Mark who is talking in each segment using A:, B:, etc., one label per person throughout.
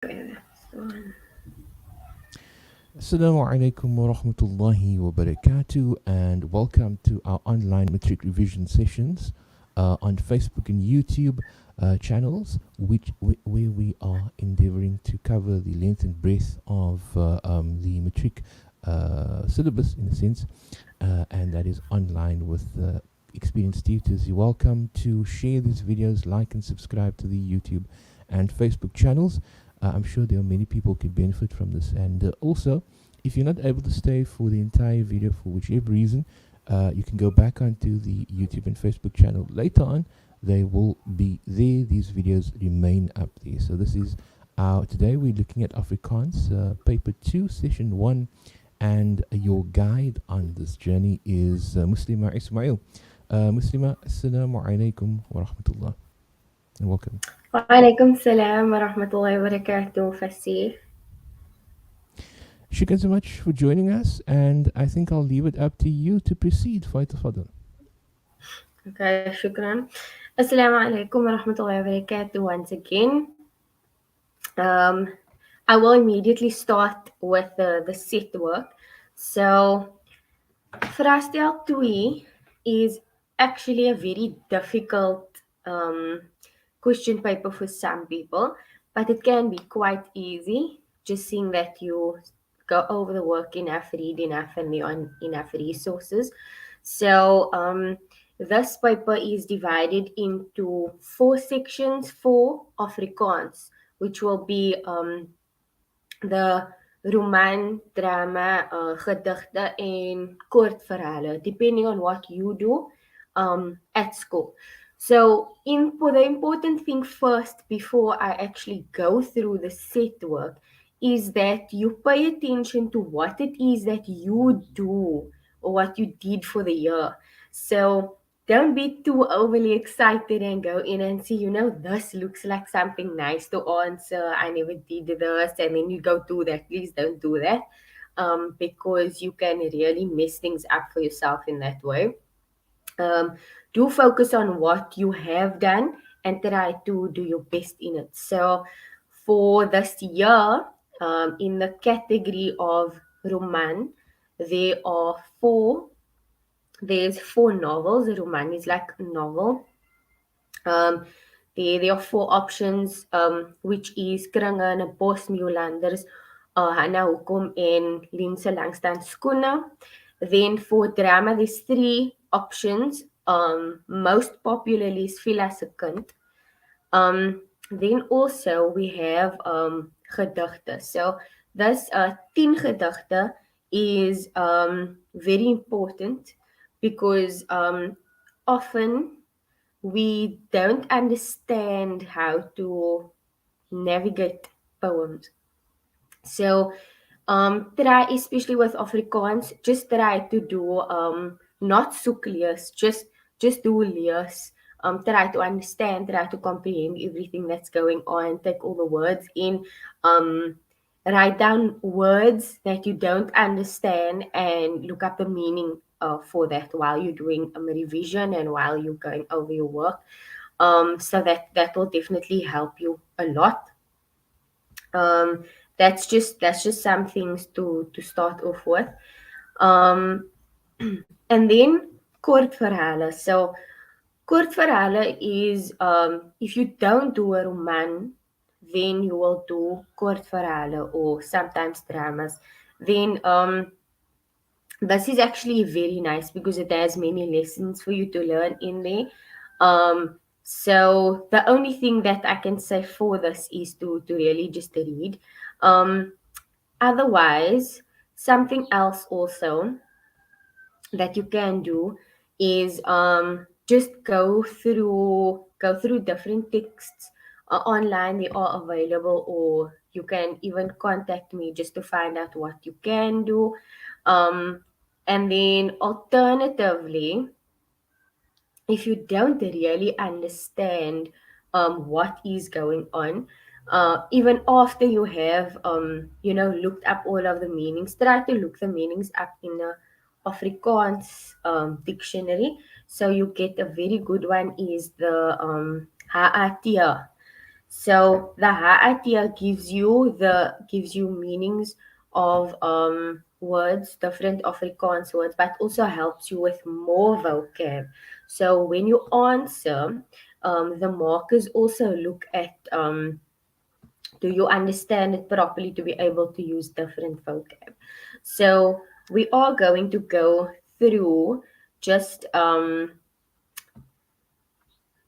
A: Assalamu alaikum wa rahmatullahi wa barakatuh, and welcome to our online matric revision sessions on Facebook and YouTube channels, where we are endeavoring to cover the length and breadth of the matric syllabus, in a sense, and that is online with experienced tutors. You're welcome to share these videos, like and subscribe to the YouTube and Facebook channels. I'm sure there are many people who could benefit from this. And also, if you're not able to stay for the entire video for whichever reason, you can go back onto the YouTube and Facebook channel later on. They will be there. These videos remain up there. So this is today we're looking at Afrikaans, paper 2, session 1, and your guide on this journey is Muslima Ismail. Muslima, assalamu alaikum wa rahmatullah, and welcome.
B: وعليكم السلام ورحمة الله وبركاته فسيح.
A: Shukran so much for joining us, and I think I'll leave it up to you to proceed. Fadal.
B: Okay, شكرا. Assalamu alaikum ورحمة الله وبركاته once again. I will immediately start with the set work. So, vraestel 2 is actually a very difficult question paper for some people, but it can be quite easy, just seeing that you go over the work enough, read enough, and there are enough resources. So this paper is divided into 4 sections for Afrikaans, which will be the roman, drama, gedigte, and kortverhale, depending on what you do at school. So, the important thing first, before I actually go through the set work, is that you pay attention to what it is that you do or what you did for the year. So, don't be too overly excited and go in and see, this looks like something nice to answer. I never did this. And then you go do that. Please don't do that because you can really mess things up for yourself in that way. Um, do focus on what you have done and try to do your best in it. So, for this year, in the category of roman, there are four. There's 4 novels. A roman is like a novel. Um, there are 4 options, which is Krang en Bosmulanders, Hannah Hukum en Linse Langstan Skuna. Then for drama, there's 3 options. Most popularly is Vilas se Kind. Then also we have gedigte. So this 10 gedigte is very important because often we don't understand how to navigate poems. So try, especially with Afrikaans, just try to do not soek lees, just do lees. Try to understand, try to comprehend everything that's going on, take all the words in, write down words that you don't understand and look up the meaning for that while you're doing a revision and while you're going over your work. So that will definitely help you a lot. Um, that's just some things to start off with. Um, and then kortverhale. So kortverhale is if you don't do a roman, then you will do kortverhale or sometimes dramas. Then this is actually very nice because it has many lessons for you to learn in there. So the only thing that I can say for this is to really just read. Um, Otherwise, something else also that you can do is just go through different texts online. They are available, or you can even contact me just to find out what you can do. um, and then alternatively, if you don't really understand what is going on, even after you have looked up all of the meanings, try to look the meanings up in the Afrikaans dictionary. So you get a very good one is the Haatia. So the ha'atia gives you meanings of words, different Afrikaans words, but also helps you with more vocab. So when you answer, the markers also look at do you understand it properly to be able to use different vocab. So we are going to go through just um,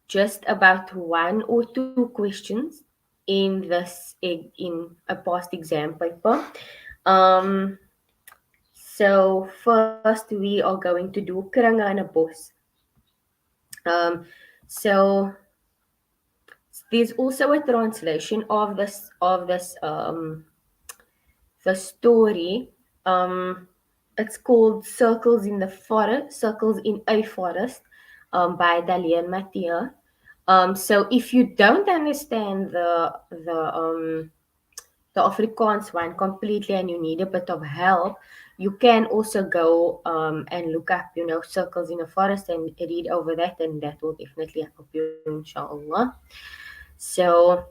B: just about one or two questions in a past exam paper. Um, so first we are going to do Krang and a bos. Um, so there's also a translation of this the story. Um, it's called Circles in the Forest, Circles in a Forest, by Dalian Mattia. So if you don't understand the Afrikaans one completely and you need a bit of help, you can also go and look up, circles in a forest and read over that, and that will definitely help you, inshallah. So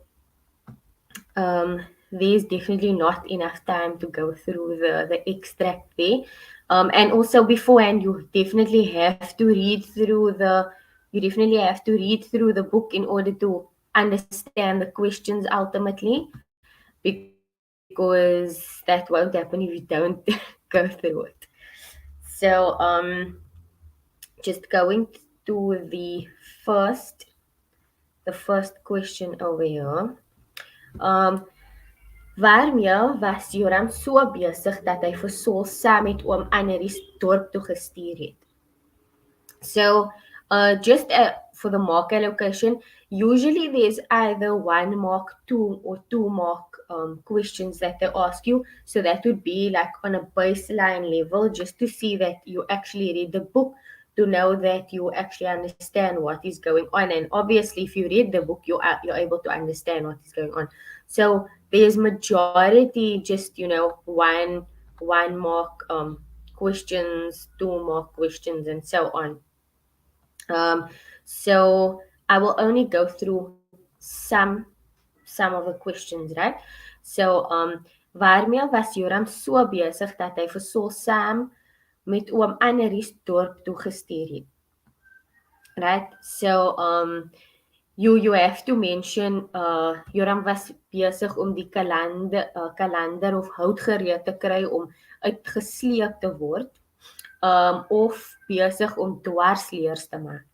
B: there's definitely not enough time to go through the extract there. And also beforehand, you definitely have to read through the book in order to understand the questions ultimately, because that won't happen if you don't go through it. So just going to first the first question over here. Um, Waarmee was Joram so besig dat hy vir Saul saam met oom Anneries dorp toe gestuur het? So, just for the mark allocation, usually there's either 1 mark, 2 or 2 mark questions that they ask you. So that would be like on a baseline level, just to see that you actually read the book, to know that you actually understand what is going on. And obviously, if you read the book, you're able to understand what is going on. So there's majority just one mark questions, 2 mark questions, and so on. So I will only go through some of the questions, right? So waarmee was Joram so besig dat hy vir Saul saam met oom Anneries dorp toe gestuur het? Right? So you have to mention Joram was besig om die kalender of hout gereed te kry om uitgesleep te word. Of besig om dwarsleers te maak.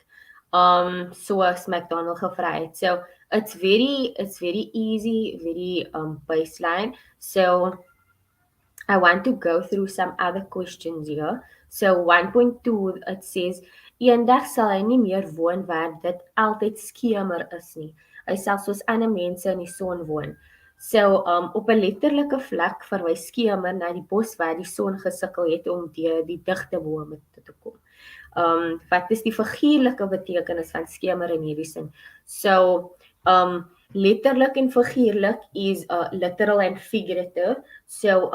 B: Soos McDonald gevra het. So it's very easy, very baseline. So I want to go through some other questions here. So 1.2, it says, eendag sal hy nie meer woon waar dit altyd skemer is nie. Hy sal soos ander mense in die son woon. So op 'n letterlike vlak verwys skemer na die bos waar die son gesukkel het om deur die digte bome te kom. Wat is die figuurlike betekenis van skemer in hierdie sin? So letterlik en figuurlik is literal and figurative. So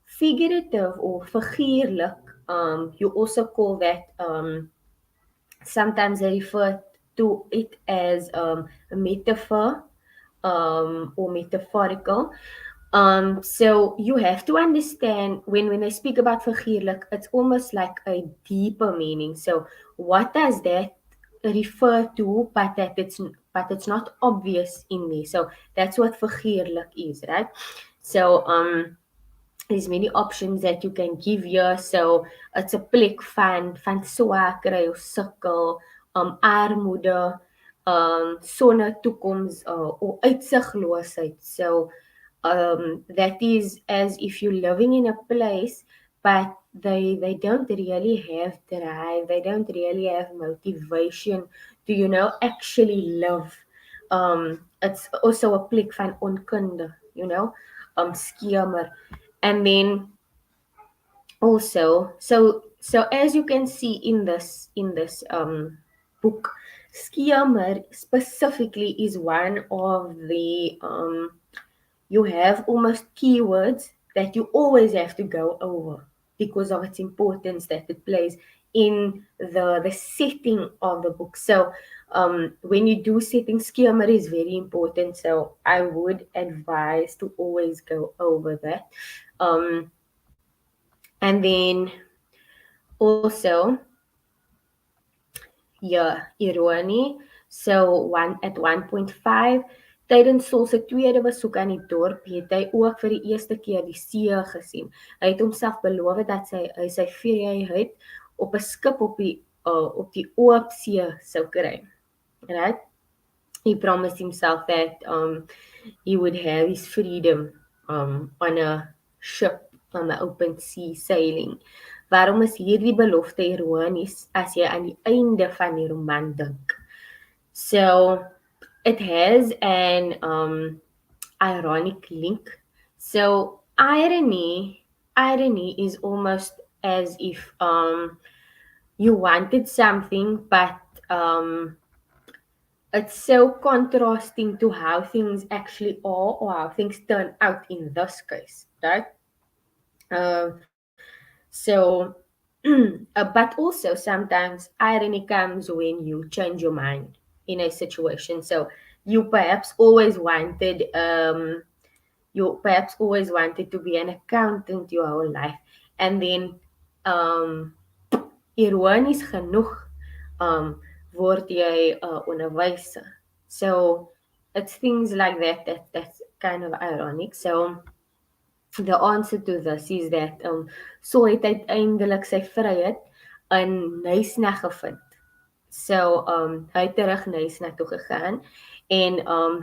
B: figurative or figuurlik, you also call that sometimes they refer to it as a metaphor or metaphorical. So you have to understand when I speak about figuurlik, it's almost like a deeper meaning. So what does that refer to, but it's not obvious in me. So that's what figuurlik is, right? So there's many options that you can give here. So it's 'n plek van swaar kry of sukkel, armoede, sonder toekoms or uitsigloosheid. So that is as if you're living in a place, but they don't really have drive, they don't really have motivation to actually live. It's also a plek van onkunde, skemer. And then also, so as you can see in this book, skemer specifically is one of the you have almost keywords that you always have to go over because of its importance that it plays in the setting of the book. So when you do setting skema is very important. So I would advise to always go over that. Um, and then also, ja, ironie. So at 1.5 tydens Sol se tweede besoek aan die dorp het hy ook vir die eerste keer die see gesien. Hy het homself beloof dat hy sy vryheid op 'n skip op die oop see sou kry. Right? He promised himself that he would have his freedom on a ship on the open sea sailing. Waarom is hierdie belofte ironies as jy aan die einde van die roman dink? So it has an ironic link. So irony is almost as if you wanted something, but it's so contrasting to how things actually are or how things turn out in this case, right? So, but also sometimes irony comes when you change your mind in a situation. So you perhaps always wanted to be an accountant your whole life, and then ironies genoeg word jy 'n onderwyser. So it's things like that's kind of ironic. So the answer to this is that Saul het uiteindelik sy vryheid in Nysna gevind. So hy het terug Nysna toe gegaan en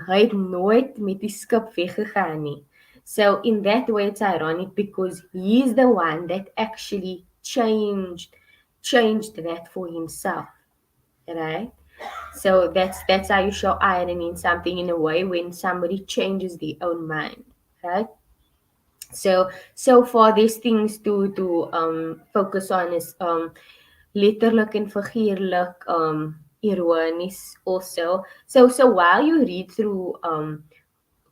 B: hy het nooit met die skip weggegaan nie. So in that way it's ironic because he is the one that actually changed that for himself, right? So that's how you show irony in something in a way when somebody changes their own mind, right? So for these things to focus on is letterlik en figuurlik ironies also. So while you read through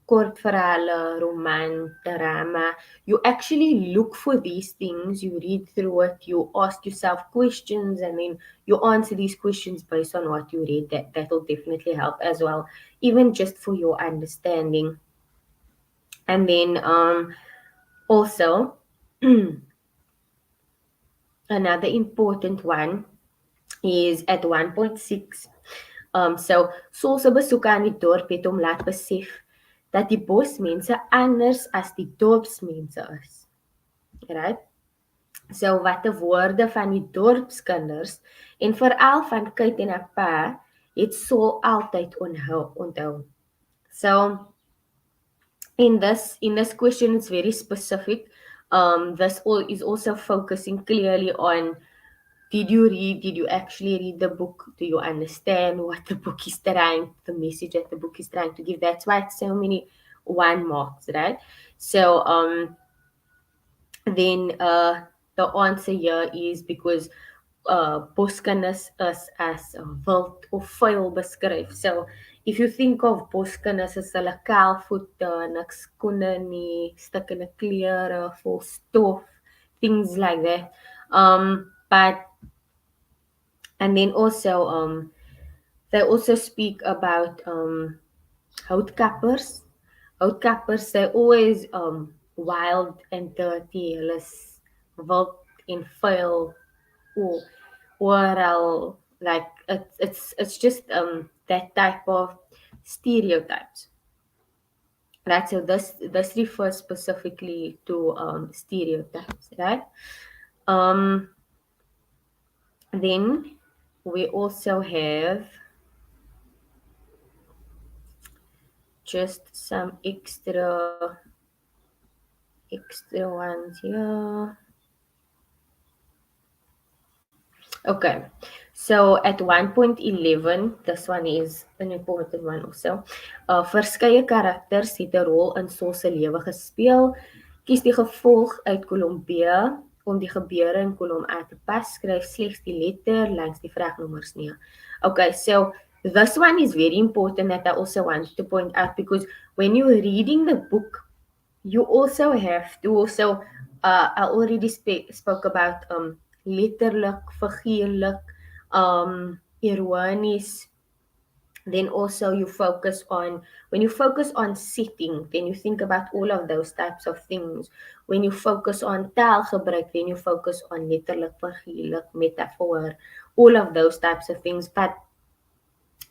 B: kort verhale, roman, drama, you actually look for these things, you read through it, you ask yourself questions, and then you answer these questions based on what you read. That will definitely help as well, even just for your understanding. And then also, another important one is at 1.6. So Saul se besoek aan die dorp het hom laat besef dat die bosmense anders as die dorpsmense is. Right? So wat die woorde van die dorpskinders en veral van Kate en haar pa het Saul altyd onthou. So in this question it's very specific. This is also focusing clearly on did you actually read the book? Do you understand what the message that the book is trying to give? That's why it's so many 1 marks, right? So then the answer here is because boskinders is as wild of vuil beskryf. So if you think of boskinders as hulle kaalvoete, niks skoene nie, stukkende klere, vol stof, things like that. But and then also they also speak about houtkappers. Houtkappers, they're always wild and dirty, hulle is wild en vuil oral, like it's just that type of stereotypes. Right, so this refers specifically to stereotypes, right? Then we also have just some extra ones here. Okay, so at 1.11, this one is an important one also. Verskeie karakters het 'n rol in Saul se lewe gespeel. Kies die gevolg uit kolom B om die gebeure in kolom A te pas. Skryf slegs die letter langs die vragnommers neer. Okay, so this one is very important that I also want to point out because when you're reading the book, you also have to also, I already spoke about letterlik, figuurlik, ironies, Then also you focus on, when you focus on setting, then you think about all of those types of things. When you focus on taalgebruik, then you focus on letterlik, figuurlik, metafoor, all of those types of things. But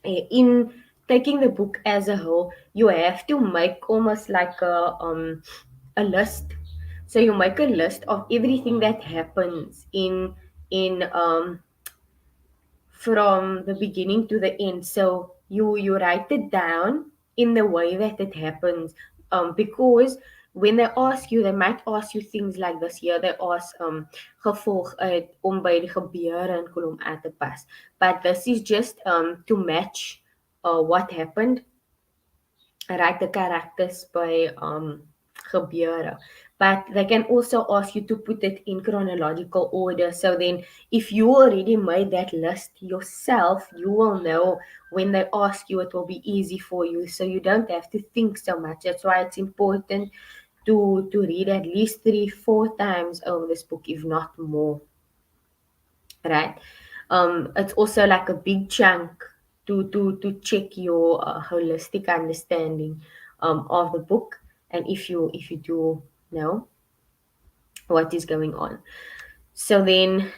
B: in taking the book as a whole, you have to make almost like a list. So you make a list of everything that happens in from the beginning to the end. So you write it down in the way that it happens. Because when they ask you, they might ask you things like this here. They ask gevolg uit om by die gebeure in kolom A te pas. But this is just to match what happened, write the characters by gebeure. But they can also ask you to put it in chronological order. So then, if you already made that list yourself, you will know when they ask you, it will be easy for you. So you don't have to think so much. That's why it's important to read at least 3-4 times over this book, if not more. Right? It's also like a big chunk to check your holistic understanding of the book, and if you do know what is going on. So then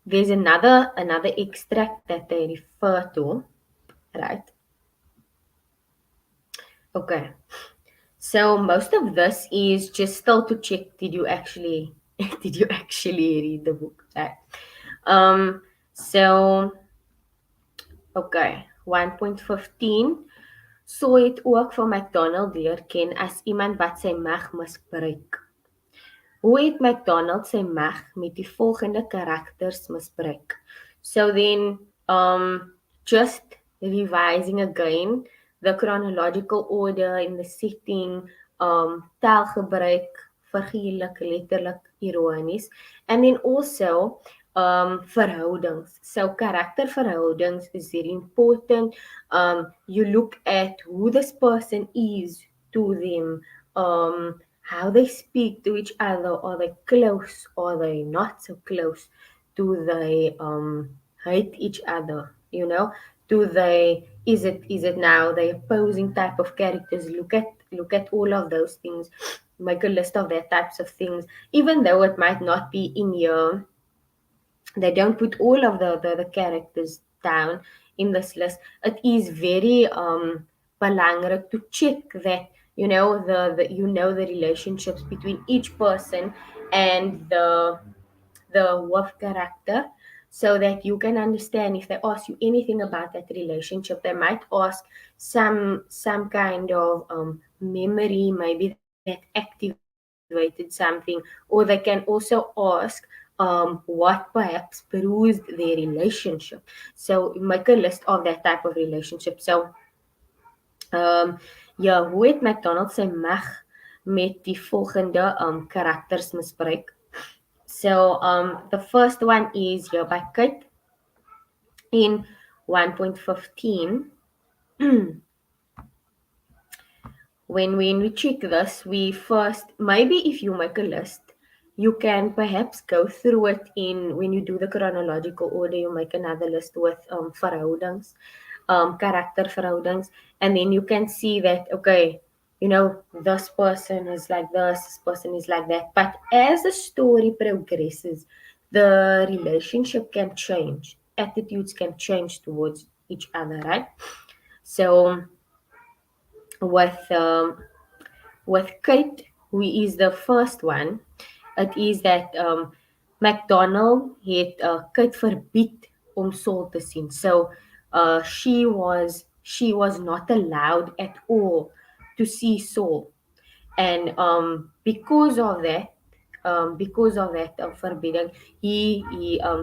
B: there's another extract that they refer to, right? Okay. So most of this is just still to check, did you actually did you actually read the book, right? So okay, 1.15. So het ook vir McDonald leer ken as iemand wat sy mag misbruik. Hoe het McDonald sy mag met die volgende karakters misbruik? So then, just revising again the chronological order in the setting, taalgebruik, figuurlik, letterlik, ironies, and then also verhoudings. So karakterverhoudings is very important. You look at who this person is to them, how they speak to each other. Are they close? Are they not so close? Do they hate each other? Do they, is it now the opposing type of characters? Look at all of those things. Make a list of their types of things. Even though it might not be in here, they don't put all of the characters down in this list. It is very belangrik to check that the relationships between each person and the wolf character, so that you can understand. If they ask you anything about that relationship, they might ask some kind of memory, maybe that activated something, or they can also ask what perhaps bruised their relationship. So make a list of that type of relationship. So ja, hoe het McDonald sy mag met die volgende karakters misbruik? So the first one is here by Kate in 1.15. When we check this, we first, maybe if you make a list, you can perhaps go through it in, when you do the chronological order, you make another list with verhoudings, karakterverhoudings, and then you can see that, okay, this person is like this person is like that. But as the story progresses, the relationship can change, attitudes can change towards each other, right? So with Kate, who is the first one, it is that McDonald het Kate verbied om Saul te sien. So she was not allowed at all to see Saul, and because of that forbidding, he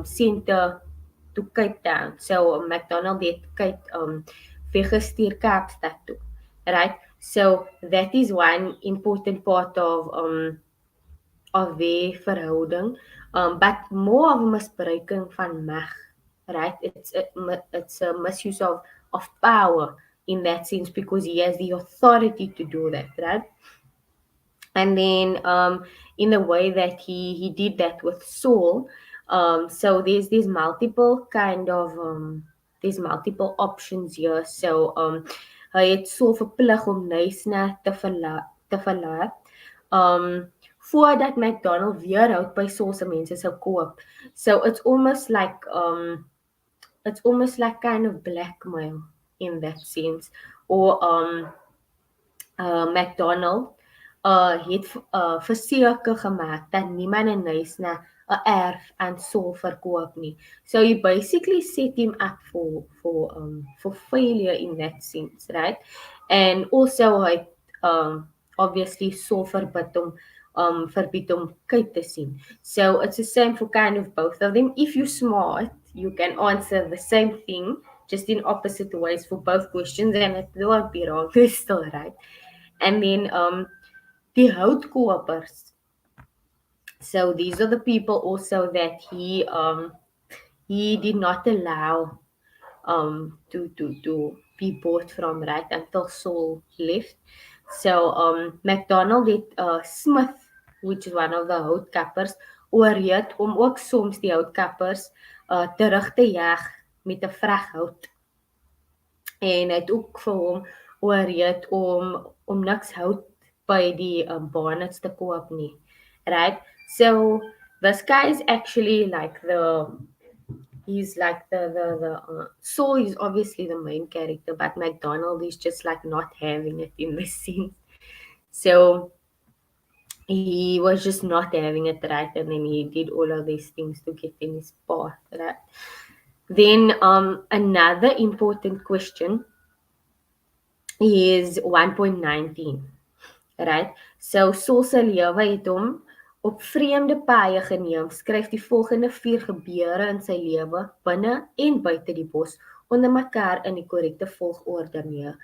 B: sent her to Cape Town. So McDonald het Kate weggestuur Kaapstad toe, right? So that is one important part of their verhouding. But more of misbruiking van mag, right? It's a misuse of power in that sense, because he has the authority to do that, right? And then in the way that he did that with Saul, so there's multiple kind of there's multiple options here. So hy het so verplig om Knysna te verlaat. Voordat McDonald weer hout by Sauce mense sou koop. So it's almost like kind of blackmail in that sense. Or McDonald het verseker gemaak dat niemand in Knysna 'n erf aan Saul verkoop nie. So you basically set him up for failure in that sense, right? And also hy obviously Saul verbied hom kyk te sien. So it's the same for kind of both of them. If you're smart, you can answer the same thing just in opposite ways for both questions and it won't be wrong. It's still right. And then die houtkopers. So these are the people also that he did not allow to be bought from, right, until Saul left. So McDonald het Smith, which is one of the houtkappers, oorreed om ook soms die houtkappers terug te jag met 'n vrag hout. En hy het ook vir hom oorreed om niks hout by die bonnets te koop nie. Right? So this guy is actually like he's like the Saul is obviously the main character, but McDonald is just like not having it in this scene. So he was just not having it right, and then he did all of these things to get in his path, right? Then another important question is 1.19, right? So Saul se lewe het hom op vreemde paaie geneem. Skryf die volgende 4 gebeure in sy lewe binne en buite die bos onder mekaar in die korrekte volgorde neer.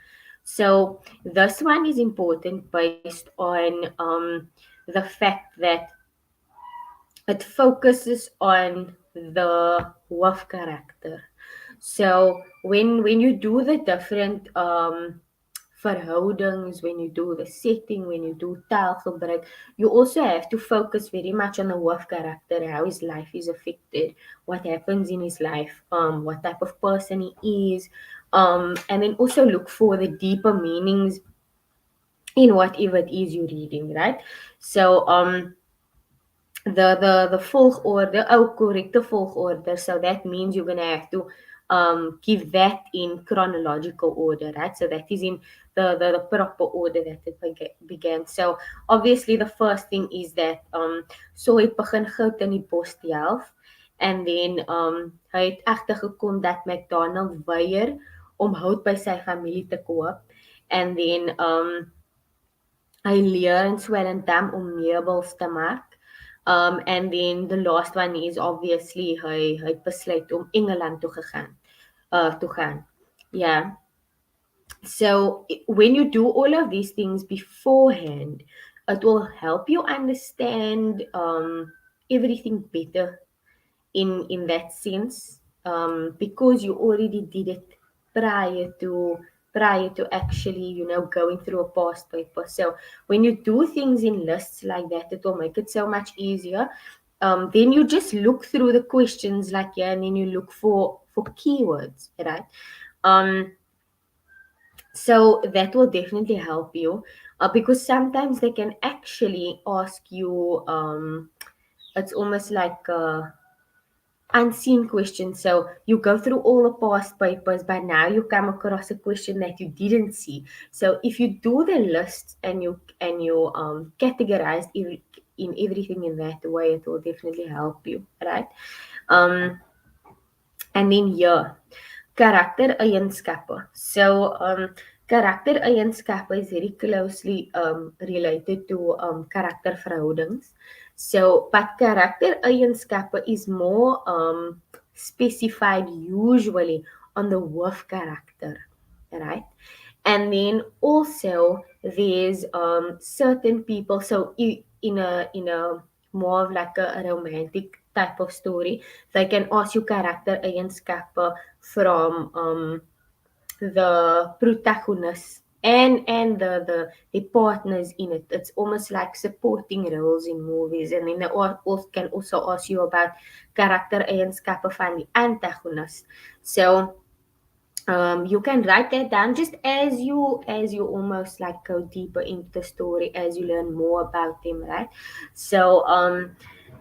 B: So this one is important based on the fact that it focuses on the wolf character. So when you do the different verhoudings, when you do the setting, when you do taalgebruik, you also have to focus very much on the wolf character, how his life is affected, what happens in his life, what type of person he is, and then also look for the deeper meanings in whatever it is you're reading, right? So the volgorde, correcte volgorde, so that means you're gonna have to give that in chronological order, right? So that is in the proper order that it began. So obviously the first thing is that so het begin goud in die bos delf, and then hy het agtergekom dat McDonald weier om hout by sy familie te koop, and then hy leer in Swellendam om meubels te maak. And then the last one is obviously hy het besluit om Engeland toe gaan. Yeah. So when you do all of these things beforehand, it will help you understand everything better in that sense, because you already did it prior to actually, going through a past paper. So when you do things in lists like that, it will make it so much easier. Then you just look through the questions and then you look for keywords, right? So that will definitely help you, because sometimes they can actually ask you, it's almost like unseen questions. So you go through all the past papers, but now you come across a question that you didn't see. So if you do the list and you categorize in everything in that way, it will definitely help you, right? And then here, karaktereienskappe. So karaktereienskappe is very closely related to karakterverhoudings. So, but karaktereienskappe is more specified usually on the wolf character, right? And then also there's certain people. So in a more of like a romantic type of story, they can ask you karaktereienskappe from the protagonist and the partners in it. It's almost like supporting roles in movies, and then they can also ask you about karaktereienskappe van die antagonist. So You can write that down just as you almost like go deeper into the story, as you learn more about them, right? So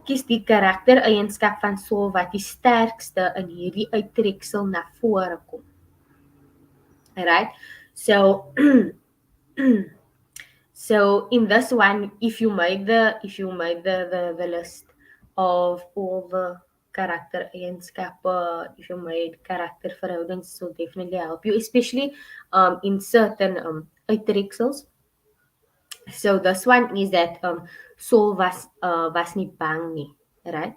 B: kies die karaktereienskap van Saul wat die sterkste in hierdie uittreksel na vore kom. Right? So so in this one, if you made the list of all the karaktereienskappe, if you made karakterverhoudings, this will definitely help you, especially in certain uittreksels. So this one is that Saul was nie bang nie, right?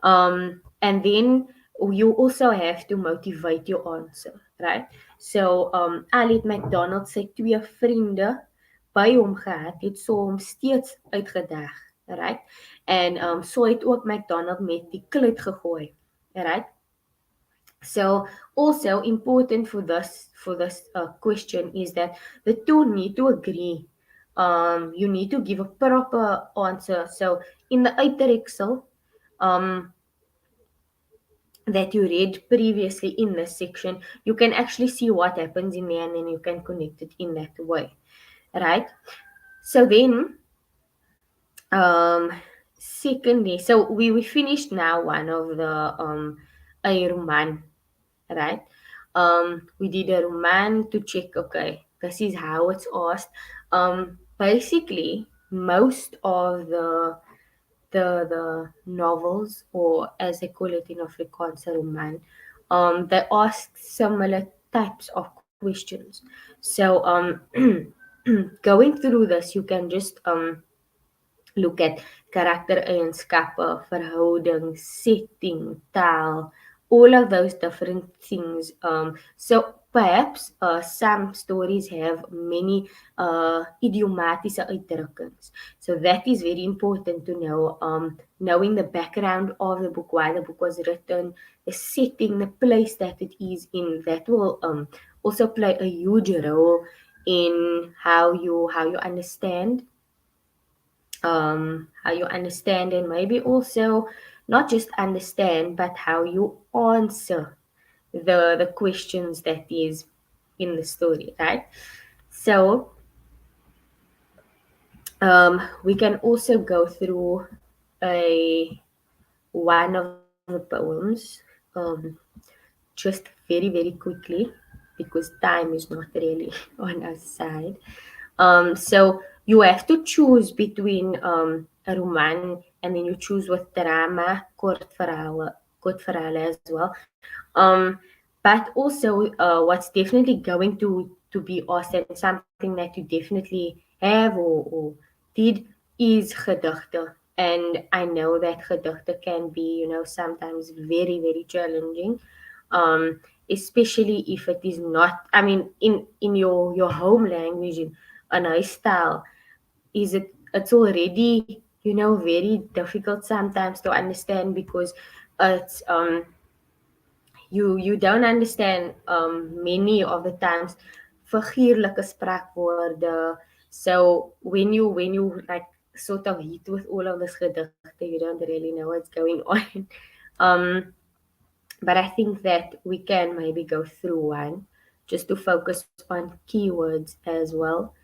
B: And then you also have to motivate your answer, right? So Ali McDonald sy twee vriende by hom gehad, het Saul hom steeds uitgedaag, right? En Saul het ook McDonald met die kluit gegooi, right? So also important for this question is that the two need to agree. You need to give a proper answer. So in the uittreksel um, that you read previously in this section, you can actually see what happens in there, and then you can connect it in that way, right? So then secondly, so we finished now one of the a roman, right? We did a roman to check, okay, this is how it's asked. Basically, most of the novels, or as they call it in Afrikaans, a roman, they ask similar types of questions. So going through this, you can just look at karaktereienskappe, verhouding, setting, taal, all of those different things. So perhaps some stories have many idiomatische uitdrukkings. So that is very important to know. Knowing the background of the book, why the book was written, the setting, the place that it is in, that will also play a huge role in how you understand and maybe also not just understand, but how you answer the questions that is in the story, right? So we can also go through a one of the poems, just very quickly, because time is not really on our side. So you have to choose between a roman, and then you choose with drama, kort verhale as well. But also, what's definitely going to be asked, and something that you definitely have or did, is gedigte. And I know that gedigte can be, sometimes very challenging, especially if it is not. I mean, in your home language, in a nice style, it's already, very difficult sometimes to understand, because it's you don't understand many of the times figuurlike sprekwoorde. So when you like sort of hit with all of this gedigte, you don't really know what's going on. um but I think that we can maybe go through one just to focus on keywords as well.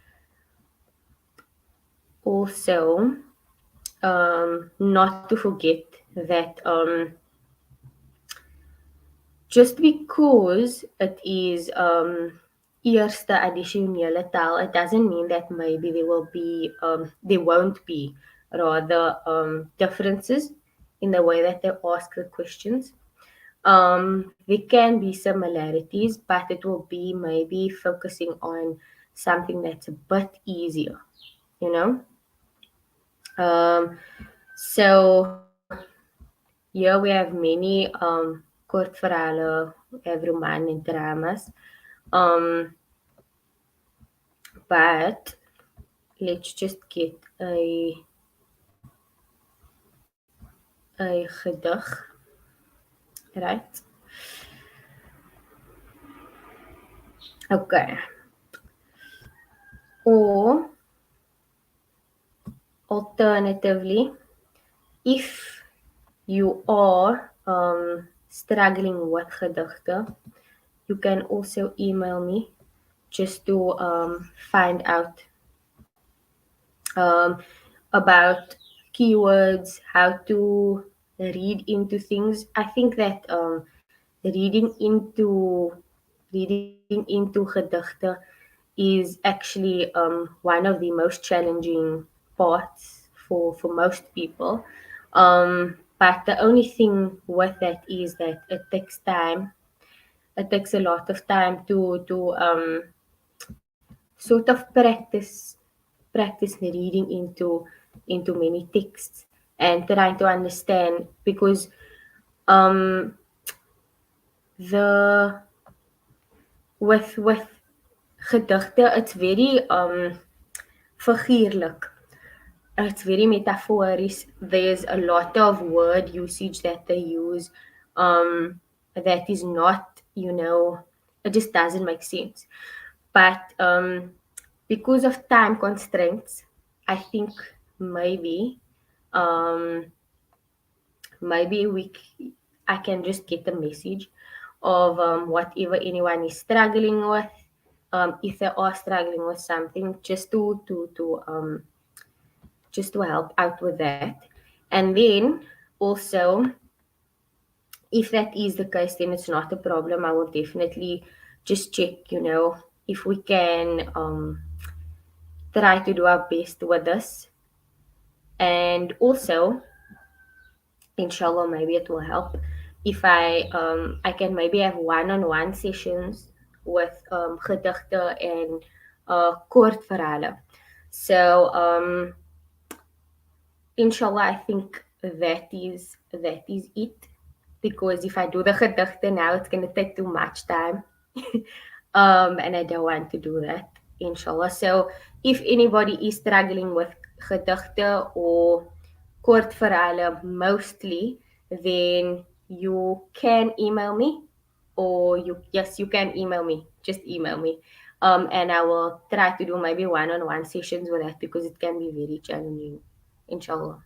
B: Also, not to forget that just because it is eerste addisionele taal, it doesn't mean that maybe there won't be rather differences in the way that they ask the questions. There can be similarities, but it will be maybe focusing on something that's a bit easier, you know. Um, so here we have many kort verhale, we have roman and dramas. Um, but let's just get a gedig, right? Okay. Or alternatively, if you are struggling with gedigte, you can also email me just to find out um, about keywords, how to read into things. I think that reading into reading into gedigte is actually one of the most challenging parts for most people. But the only thing with that is that it takes time. It takes a lot of time to sort of practice reading into many texts and trying to understand because um the with gedigte it's very figuurlik. It's very metaphorisch. There's a lot of word usage that they use that is not, it just doesn't make sense. But because of time constraints, I think maybe um, maybe I can just get the message of whatever anyone is struggling with. If they are struggling with something, just to help out with that. And then also, if that is the case, then it's not a problem. I will definitely just check, if we can try to do our best with this. And also, inshallah, maybe it will help if I can maybe have one-on-one sessions with gedigte and kortverhalen. So inshallah, I think that is it. Because if I do the gedigte now, it's gonna take too much time. And I don't want to do that, inshallah. So if anybody is struggling with gedigte or kortverhalen mostly, then you can email me, or you can email me. Just email me. And I will try to do maybe one-on-one sessions with that because it can be very challenging, inshallah.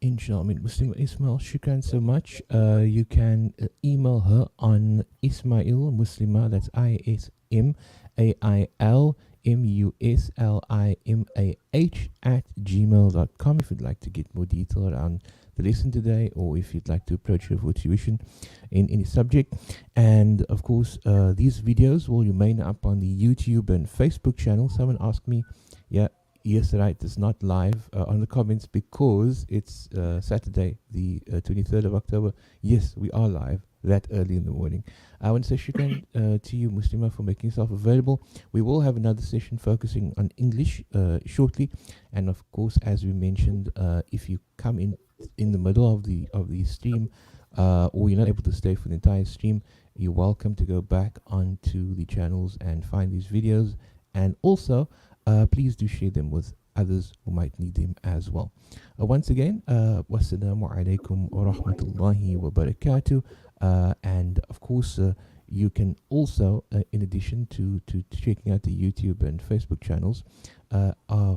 A: Inshallah. I mean, Muslim Ismail, shukran so much. You can email her on Ismail Muslima, that's ISMAIL MUSLIMAH at gmail.com if you'd like to get more detail around the lesson today, or if you'd like to approach her for tuition in any subject. And of course, these videos will remain up on the YouTube and Facebook channel. Someone asked me, yeah, yes, right, it's not live on the comments because it's Saturday, the 23rd of October. Yes, we are live that early in the morning. I want to say shukran to you, Muslima, for making yourself available. We will have another session focusing on English shortly. And of course, as we mentioned, if you come in the middle of the stream, or you're not able to stay for the entire stream, you're welcome to go back onto the channels and find these videos. And also, please do share them with others who might need them as well. Once again, wassalamu alaikum wa rahmatullahi wa barakatuh. And of course, you can also, in addition to checking out the YouTube and Facebook channels,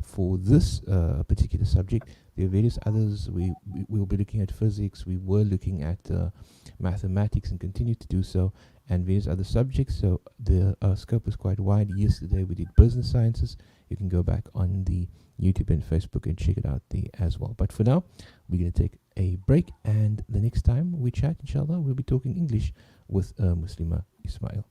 A: for this particular subject, there are various others. We will be looking at physics. We were looking at mathematics and continue to do so, and various other subjects. So the scope is quite wide. Yesterday we did business sciences. You can go back on the YouTube and Facebook and check it out there as well. But for now, we're going to take a break, and the next time we chat, inshallah, we'll be talking English with Muslima Ismail.